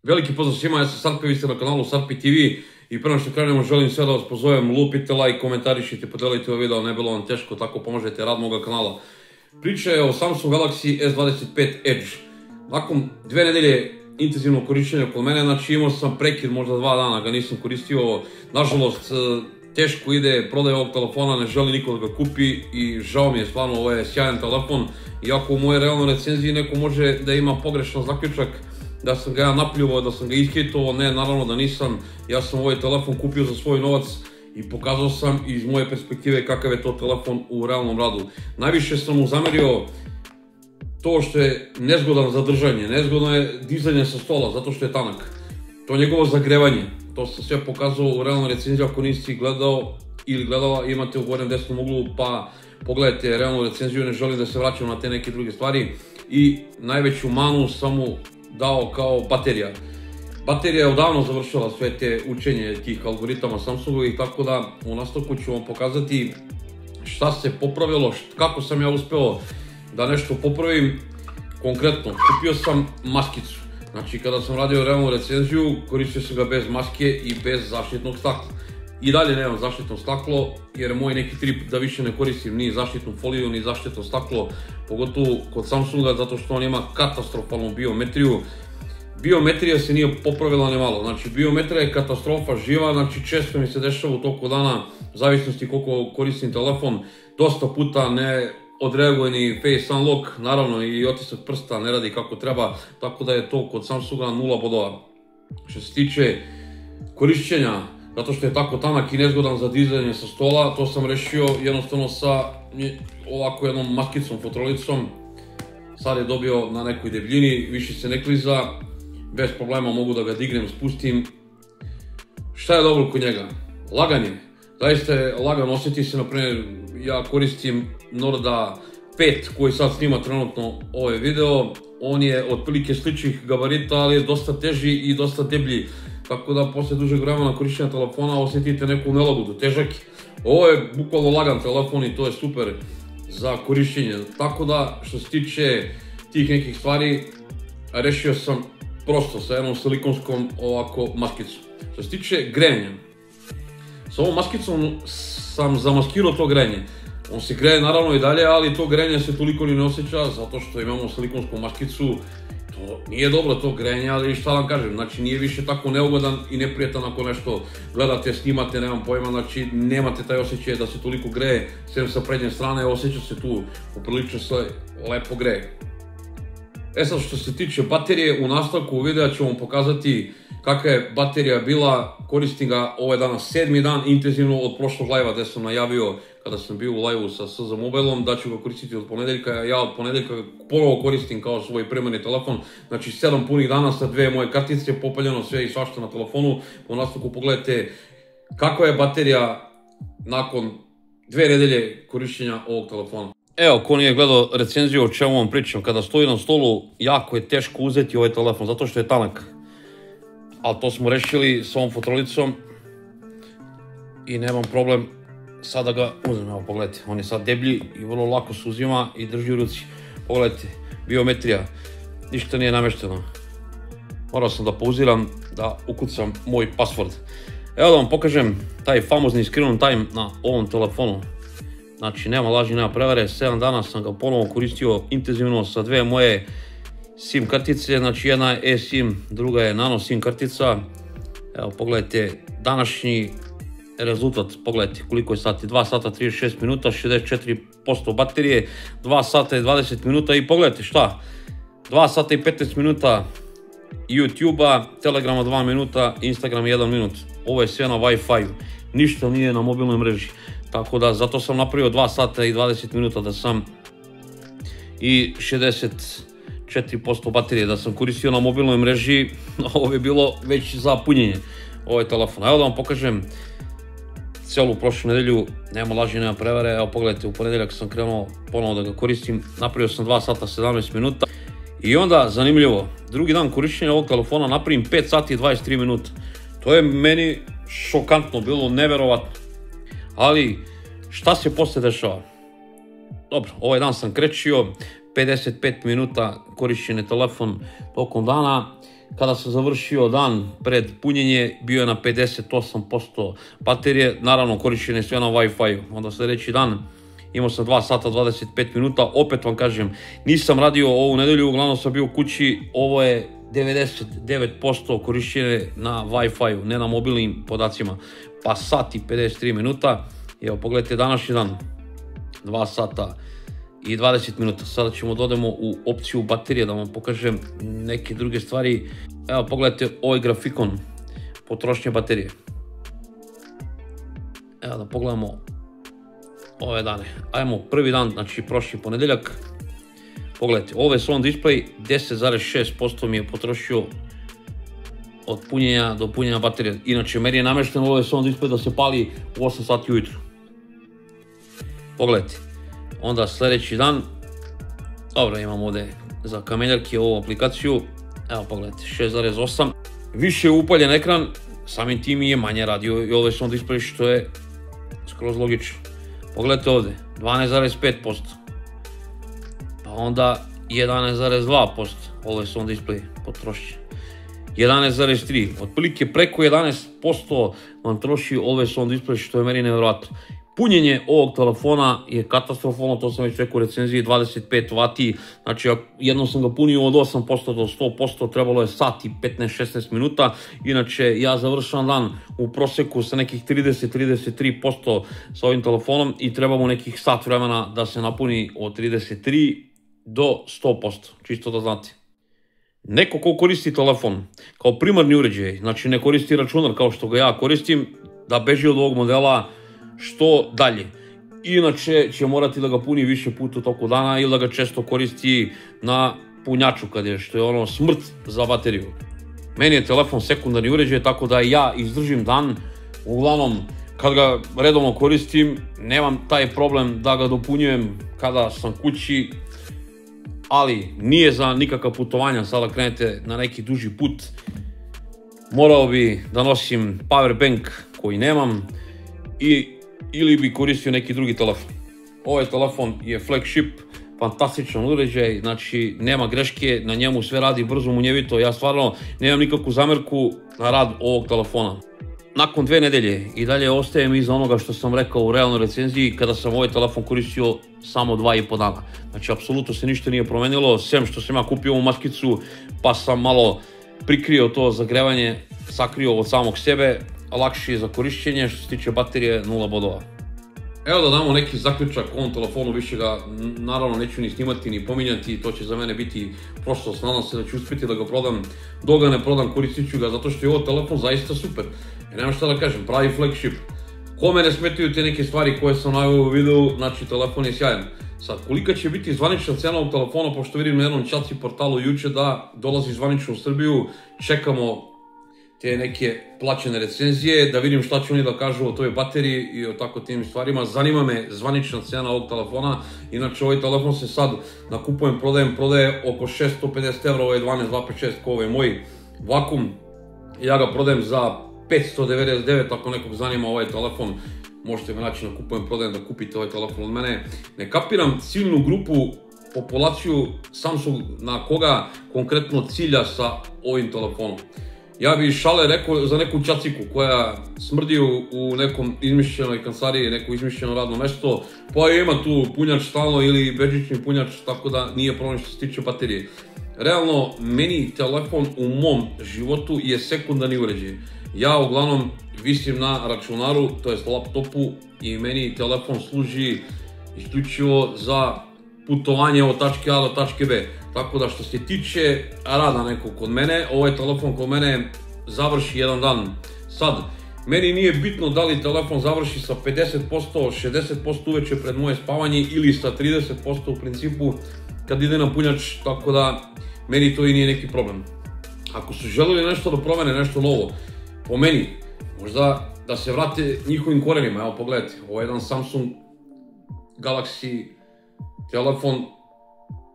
Veliki pozdrav svima, ja sam Sarpe, vi ste na kanalu Sarpe TV i prvo što krenemo želim sve da vas pozovem, lupite like, komentarišite, podelite ovaj video, ne bilo vam teško, tako pomožete rad moga kanala. Priča je o Samsung Galaxy S25 Edge. Nakon 2 nedelje intenzivnog korišćenja kod mene, znači imao sam prekid možda 2 dana, ga nisam koristio, nažalost teško ide prodaja ovog telefona, ne želi niko da ga kupi i žao mi je, stvarno ovo je sjajan telefon. Iako u mojoj realnoj recenziji neko može da ima pogrešan zaključak da sam ga ja napljuvao, da sam ga ishejtovao, ne, naravno da nisam. Ja sam ovaj telefon kupio za svoj novac i pokazao sam iz moje perspektive kakav je to telefon u realnom radu. Najviše sam mu zamerio to što je nezgodan za držanje, nezgodno je dizanje sa stola zato što je tanak. To njegovo zagrevanje, to sam sve pokazao u realnoj recenziji, ako nisi gledao ili gledala, imate u gornjem desnom uglu pa pogledajte realnu recenziju, ne želim da se vraćam na te neke druge stvari. I najveću manu sam mu dao kao baterija. Baterija je odavno završila sve te učenje tih algoritama Samsungovih, tako da u nastavku ću vam pokazati šta se popravilo, kako sam ja uspeo da nešto popravim. Konkretno, kupio sam maskicu. Znači, kada sam radio realnu recenziju, koristio sam ga bez maske i bez zaštitnog stakla. I dalje nemam zaštitno staklo, jer je moj neki trip da više ne koristim ni zaštitnu foliju, ni zaštitno staklo, pogotovo kod Samsunga, zato što on ima katastrofalnu biometriju. Biometrija se nije popravila ni malo, znači biometrija je katastrofa živa, znači često mi se dešava u toku dana, u zavisnosti koliko koristim telefon, dosta puta ne odreaguje ni face unlock, naravno i otisak prsta ne radi kako treba, tako da je to kod Samsunga 0 bodova. Što se tiče korišćenja, zato što je tako tanak i nezgodan za dizanje sa stola, to sam rešio jednostavno sa ovako jednom maskicom, fotrolicom. Sad je dobio na nekoj debljini, više se ne kliza, bez problema mogu da ga dignem, spustim. Šta je dobro kod njega? Lagan je, zaista je lagan, osjeti se, naprimjer, ja koristim Norda 5 koji sad snima trenutno ovaj video. On je otprilike sličnih gabarita, ali je dosta teži i dosta deblji. Tako da posle dužeg vremena korišćenja telefona osjetite neku nelagodu, težak je. Ovo je bukvalno lagan telefon i to je super za korišćenje. Tako da što se tiče tih nekih stvari, rešio sam prosto sa jednom silikonskom ovako maskicom. Što se tiče grejanja, sa ovom maskicom sam zamaskirao to grejanje. On se greje naravno i dalje, ali to grejanje se toliko ni ne osjeća zato što imamo silikonsku maskicu. To nije dobro to grejanje, ali šta vam kažem, znači nije više tako neugodan i neprijetan ako nešto gledate, snimate, nemam pojma, znači nemate taj osjećaj da se toliko greje, sem sa prednje strane, osjeća se tu, poprilično se lepo greje. E sad, što se tiče baterije, u nastavku videa ću vam pokazati kakva je baterija bila, koristim ga ovaj danas 7. dan intenzivno od prošlog live-a gde sam najavio kada sam bio u live-u sa SZ Mobilom da ću ga koristiti od ponedeljka, ja od ponedeljka ponovo koristim kao svoj primarni telefon, znači 7 punih dana sa 2 moje kartice, popaljeno sve i svašta na telefonu. U nastavku pogledajte kakva je baterija nakon 2 nedelje korišćenja ovog telefona. Evo, ko nije gledao recenziju o čemu vam pričam, kada stoji na stolu jako je teško uzeti ovaj telefon zato što je tanak. Ali to smo rešili s ovom fotrolicom i nemam problem sad da ga uzmem. Evo, pogledajte, on je sad deblji i vrlo lako se uzima i drži u ruci. Pogledajte, biometrija, ništa nije namešteno. Morao sam da pauziram, da ukucam moj password. Evo da vam pokažem taj famozni screen time na ovom telefonu. Znači, nema laži, nema prevare, 7 dana sam ga ponovo koristio intenzivno sa 2 moje SIM kartice, znači jedna je eSIM, druga je nano SIM kartica. Evo, pogledajte današnji rezultat, pogledajte koliko je sati, 2 sata 36 minuta, 64% baterije, 2 sata i 20 minuta i pogledajte šta, 2 sata i 15 minuta YouTube-a, Telegrama 2 minuta, Instagram 1 minut. Ovo je sve na Wi-Fi, ništa nije na mobilnoj mreži. Tako da, zato sam napravio 2 sata i 20 minuta da sam i 64% baterije da sam koristio na mobilnoj mreži, ovo je bilo već za punjenje ovaj telefon. Evo da vam pokažem celu prošlu nedelju, nema laži, nema prevare. Evo pogledajte, u ponedeljak sam krenuo ponovo da ga koristim, napravio sam 2 sata 17 minuta i onda, zanimljivo, drugi dan korišćenja ovog telefona napravim 5 sati i 23 minuta. To je meni šokantno bilo, neverovatno. Ali, šta se posle dešava? Dobro, ovaj dan sam krečio, 55 minuta korišćen je telefon tokom dana. kada sam završio dan pred punjenje, bio je na 58% baterije, naravno korišćen je sve na Wi-Fi. Onda sljedeći dan imao sam 2 sata 25 minuta, opet vam kažem, nisam radio ovu nedelju, uglavnom sam bio u kući, ovo je 99% korišćenje na Wi-Fi, ne na mobilnim podacima, pa sat i 53 minuta. Evo, pogledajte današnji dan, 2 sata i 20 minuta. Sada ćemo da odemo u opciju baterije da vam pokažem neke druge stvari. Evo, pogledajte ovaj grafikon potrošnje baterije. Evo da pogledamo ove dane. Ajmo, prvi dan, znači prošli ponedeljak. Pogledajte, always on display 10,6% mi je potrošio od punjenja do punjenja baterije. Inače, meni je namešten always on display da se pali u 8 sati ujutru. Pogledajte. Onda sljedeći dan, dobro, imam ovdje za kameljarke ovu aplikaciju, evo pogledajte, 6,8, više je upaljen ekran, samim tim je manje radio i always on display, što je skroz logično. Pogledajte ovdje, 12,5%, pa onda 11,2% always on display potroši, 11,3%, otprilike preko 11% vam troši always on display, što je meni nevjerojatno. Punjenje ovog telefona je katastrofalno, to sam već rekao u recenziji, 25 W, znači jednom sam ga punio od 8% do 100%, trebalo je sat i 15-16 minuta, inače ja završam dan u proseku sa nekih 30-33% sa ovim telefonom i trebamo nekih sat vremena da se napuni od 33 do 100%, čisto da znate. Neko ko koristi telefon kao primarni uređaj, znači ne koristi računar kao što ga ja koristim, da beži od ovog modela što dalje. Inače će morati da ga puni više puta u toku dana ili da ga često koristi na punjaču kad je, što je ono smrt za bateriju. Meni je telefon sekundarni uređaj, tako da ja izdržim dan. Uglavnom, kad ga redovno koristim, nemam taj problem da ga dopunjujem kada sam kući, ali nije za nikakva putovanja. Sada krenete na neki duži put, morao bi da nosim power bank koji nemam ili bi koristio neki drugi telefon. Ovaj telefon je flagship, fantastičan uređaj, znači nema greške, na njemu sve radi brzo, munjevito, ja stvarno nemam nikakvu zamerku na rad ovog telefona. Nakon 2 nedelje i dalje ostajem iza onoga što sam rekao u realnoj recenziji kada sam ovaj telefon koristio samo 2,5 dana. Znači, apsolutno se ništa nije promenilo, sem što sam ja kupio ovu maskicu pa sam malo prikrio to zagrevanje, sakrio od samog sebe, lakši je za korišćenje. Što se tiče baterije, 0 bodova. Evo da damo neki zaključak o ovom telefonu, više ga naravno neću ni snimati ni pominjati, to će za mene biti prošlost, nadam se da ću uspjeti da ga prodam, dok ga ne prodam koristit ću ga zato što je ovo telefon zaista super. Ja nemam šta da kažem, pravi flagship. Kome ne smetaju te neke stvari koje sam naveo u videu, znači telefon je sjajan. Sad, kolika će biti zvanična cena ovog telefona, pošto vidim na jednom Čaci portalu juče da dolazi zvanično u Srbiju, čekamo te neke plaćene recenzije, da vidim šta će oni da kažu o toj bateriji i o tako tim stvarima. Zanima me zvanična cena ovog telefona, inače ovaj telefon se sad na kupujem, prodaje oko 650 €, ovo je 12.256 ko ovaj moj vakum. Ja ga prodajem za 599, ako nekog zanima ovaj telefon, možete me naći na kupujem, prodajem da kupite ovaj telefon od mene. Ne kapiram ciljnu grupu, populaciju Samsung, na koga konkretno cilja sa ovim telefonom. Ja bi šale rekao za neku čaciku koja smrdi u nekom izmišljenoj kancelariji, neko izmišljeno radno mesto, pa ima tu punjač stalno ili bežični punjač, tako da nije problem što se tiče baterije. Realno, meni telefon u mom životu je sekundarni uređaj. Ja uglavnom visim na računaru, to jest laptopu, i meni telefon služi isključivo za putovanje od tačke A do tačke B. Tako da što se tiče rada nekog kod mene, ovaj telefon kod mene završi jedan dan. Sad, meni nije bitno da li telefon završi sa 50%, 60% uveče pred moje spavanje ili sa 30% u principu kad ide na punjač, tako da meni to i nije neki problem. Ako su želeli nešto da promene, nešto novo, po meni, možda da se vrate njihovim korenima. Evo pogledajte, ovo je jedan Samsung Galaxy telefon,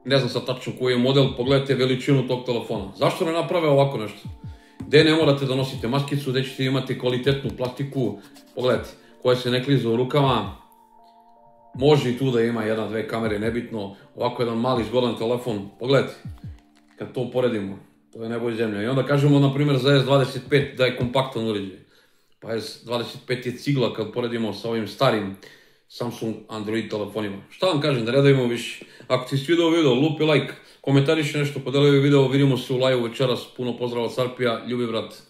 ne znam sad tačno koji je model, pogledajte veličinu tog telefona. Zašto ne naprave ovako nešto? Gde ne morate da nosite maskicu, gde ćete imati kvalitetnu plastiku, pogledajte, koja se ne kliza u rukama. Može i tu da ima 1-2 kamere, nebitno. Ovako jedan mali zgodan telefon, pogledajte, kad to poredimo. To je nebo iz zemlje. I onda kažemo, na primjer, za S25 da je kompaktan uređaj. Pa S25 je cigla kad poredimo sa ovim starim Samsung Android telefonima. Šta vam kažem, da redujemo više. Ako ti se svidao video, lupi like, komentariši nešto, podeli video, vidimo se u live večeras. Puno pozdrava od Sarpija, ljubi brat.